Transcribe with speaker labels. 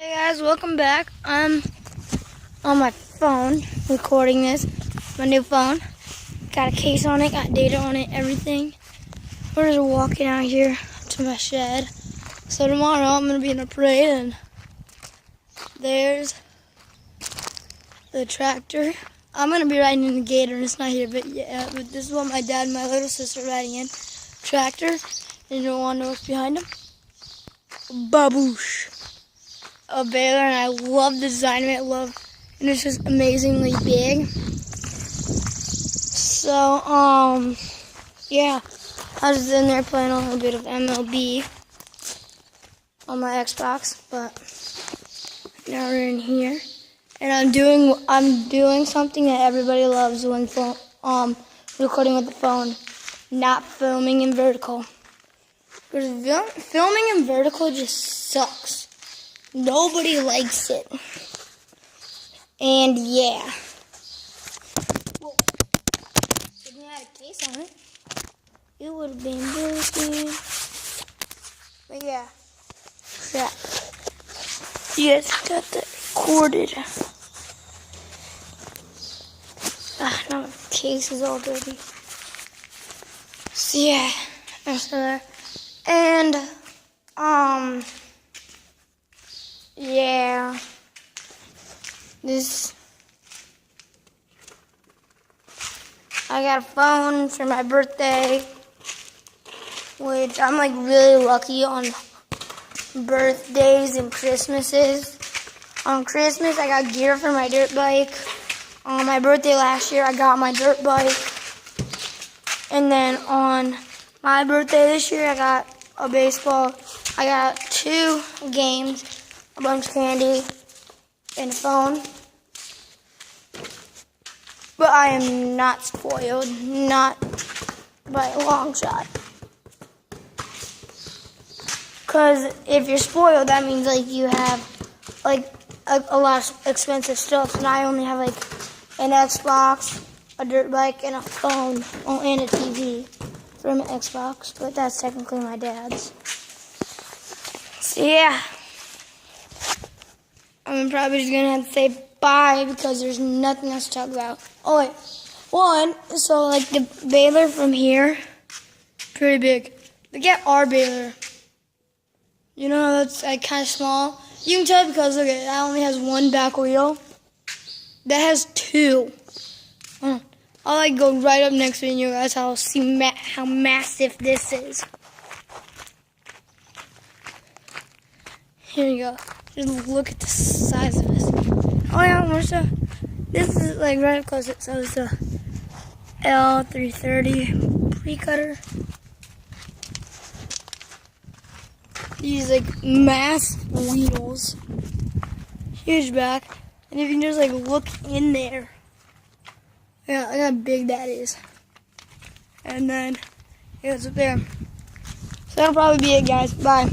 Speaker 1: Hey guys, welcome back. I'm on my phone recording this. My new phone. Got a case on it, got data on it, everything. We're just walking out here to my shed. So tomorrow I'm going to be in a parade and there's the tractor. I'm going to be riding in the Gator and it's not here, but yeah, but this is what my dad and my little sister are riding in. Tractor. And you don't want to know what's behind them? Baboosh. A Baler, and I love the design of it. And it's just amazingly big. So, yeah, I was in there playing a little bit of MLB on my Xbox, but now we're in here, and I'm doing something that everybody loves when recording with the phone, not filming in vertical. Because filming in vertical just sucks. Nobody likes it. And yeah. Whoa. If you had a case on it, it would have been broken. But yeah. Crap. You guys got that recorded. Now my case is all dirty. So yeah. I'm still there. And, yeah, I got a phone for my birthday, which I'm like really lucky on birthdays and Christmases. On Christmas, I got gear for my dirt bike. On my birthday last year, I got my dirt bike. And then on my birthday this year, I got a baseball. I got 2 games, a bunch of candy, and a phone. But I am not spoiled, not by a long shot. Because if you're spoiled, that means like you have like a lot of expensive stuff. And I only have like an Xbox, a dirt bike, and a phone, and a TV from an Xbox. But that's technically my dad's. So yeah. I'm probably just going to have to say bye because there's nothing else to talk about. Oh, wait. One, so like the Baler from here, pretty big. Look at our Baler. You know how that's like kind of small? You can tell because look at it. That only has 1 back wheel. That has 2. I'll like go right up next to you guys. I'll see how massive this is. Here you go. Just look at the size of this. Oh yeah, more stuff. This is like right up close. So it's a L330 pre-cutter. These like mass wheels. Huge back. And if you can just like look in there. Yeah, look how big that is. And then it goes up there. So that'll probably be it, guys. Bye.